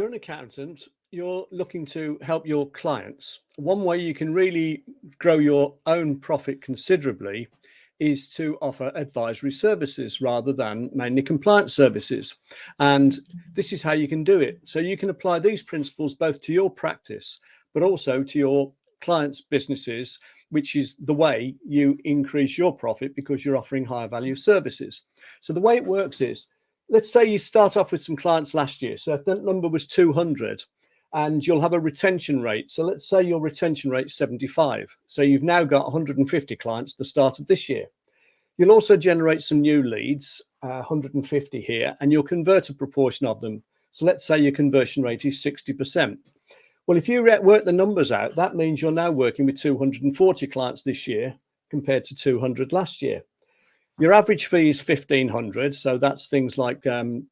you're an accountant, you're looking to help your clients. One way you can really grow your own profit considerably is to offer advisory services rather than mainly compliance services. And this is how you can do it. So you can apply these principles both to your practice, but also to your clients' businesses, which is the way you increase your profit because you're offering higher value services. So the way it works is, let's say you start off with some clients last year. So if that number was 200 and you'll have a retention rate. So let's say your retention rate is 75. So you've now got 150 clients at the start of this year. You'll also generate some new leads, 150 here, and you'll convert a proportion of them. So let's say your conversion rate is 60%. Well, if you work the numbers out, that means you're now working with 240 clients this year compared to 200 last year. Your average fee is 1,500, so that's things like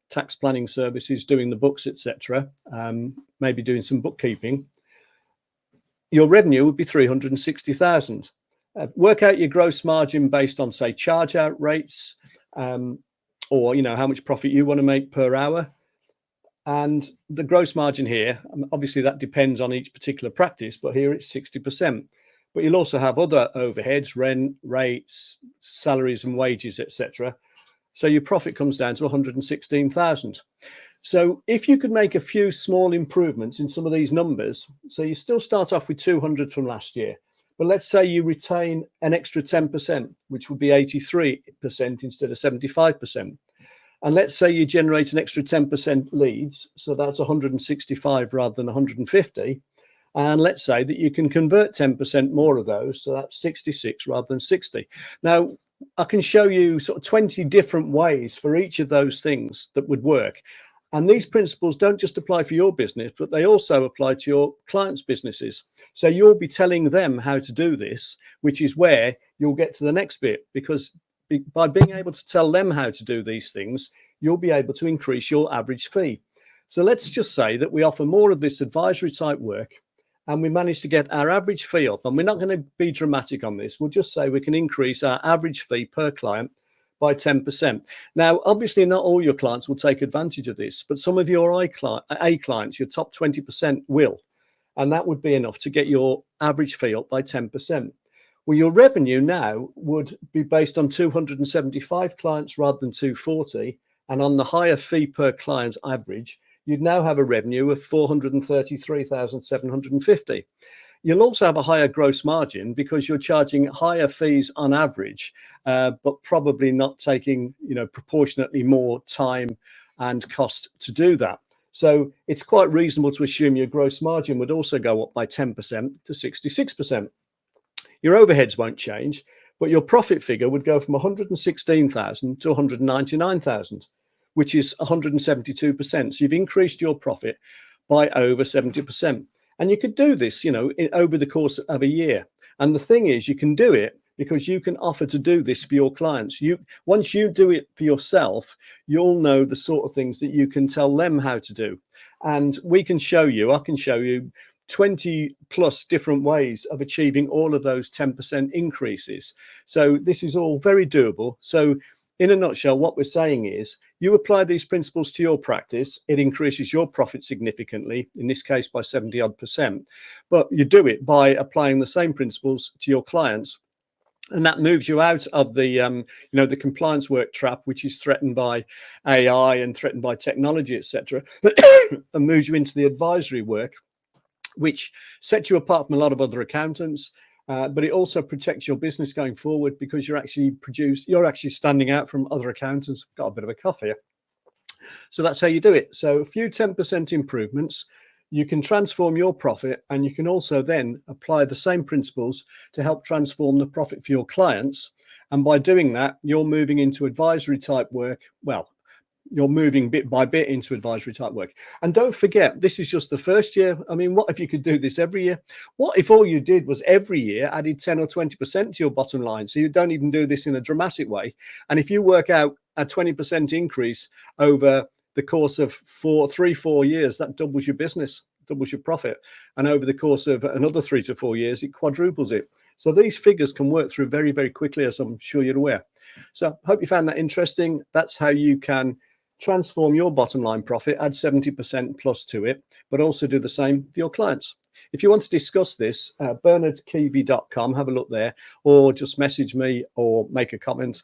tax planning services, doing the books, etc. Maybe doing some bookkeeping. Your revenue would be 360,000. Work out your gross margin based on, say, charge out rates, or how much profit you want to make per hour. And the gross margin here, obviously that depends on each particular practice, but here it's 60%. But you'll also have other overheads, rent, rates, salaries and wages, etc. So your profit comes down to 116,000. So if you could make a few small improvements in some of these numbers, so you still start off with 200 from last year, but let's say you retain an extra 10%, which would be 83% instead of 75%. And let's say you generate an extra 10% leads, so that's 165 rather than 150. And let's say that you can convert 10% more of those, so that's 66 rather than 60. Now, I can show you sort of 20 different ways for each of those things that would work. And these principles don't just apply for your business, but they also apply to your clients' businesses. So you'll be telling them how to do this, which is where you'll get to the next bit, because by being able to tell them how to do these things, you'll be able to increase your average fee. So let's just say that we offer more of this advisory type work and we manage to get our average fee up. And we're not going to be dramatic on this. We'll just say we can increase our average fee per client by 10%. Now, obviously, not all your clients will take advantage of this, but some of your A clients, your top 20% will. And that would be enough to get your average fee up by 10%. Well, your revenue now would be based on 275 clients rather than 240. And on the higher fee per client average, you'd now have a revenue of 433,750. You'll also have a higher gross margin because you're charging higher fees on average, but probably not taking, proportionately more time and cost to do that. So it's quite reasonable to assume your gross margin would also go up by 10% to 66%. Your overheads won't change, but your profit figure would go from 116,000 to 199,000, which is 172%. So you've increased your profit by over 70%. And you could do this, over the course of a year. And the thing is, you can do it because you can offer to do this for your clients. Once you do it for yourself, you'll know the sort of things that you can tell them how to do. And I can show you 20 plus different ways of achieving all of those 10% increases. So this is all very doable. So in a nutshell, what we're saying is you apply these principles to your practice, it increases your profit significantly, in this case by 70 odd %. But you do it by applying the same principles to your clients. And that moves you out of the, the compliance work trap, which is threatened by AI and threatened by technology, etc., and moves you into the advisory work, which sets you apart from a lot of other accountants. But it also protects your business going forward because you're actually standing out from other accountants. Got a bit of a cough here. So that's how you do it. So a few 10% improvements, you can transform your profit, and you can also then apply the same principles to help transform the profit for your clients. And by doing that, you're moving into advisory type work. Well, you're moving bit by bit into advisory type work. And don't forget, this is just the first year. I mean, what if you could do this every year? What if all you did was every year added 10 or 20% to your bottom line? So you don't even do this in a dramatic way. And if you work out a 20% increase over the course of 4 years, that doubles your business, doubles your profit. And over the course of another 3 to 4 years, it quadruples it. So these figures can work through very, very quickly, as I'm sure you're aware. So I hope you found that interesting. That's how you can transform your bottom line profit, add 70% plus to it, but also do the same for your clients. If you want to discuss this, bernardkeevy.com, have a look there, or just message me or make a comment.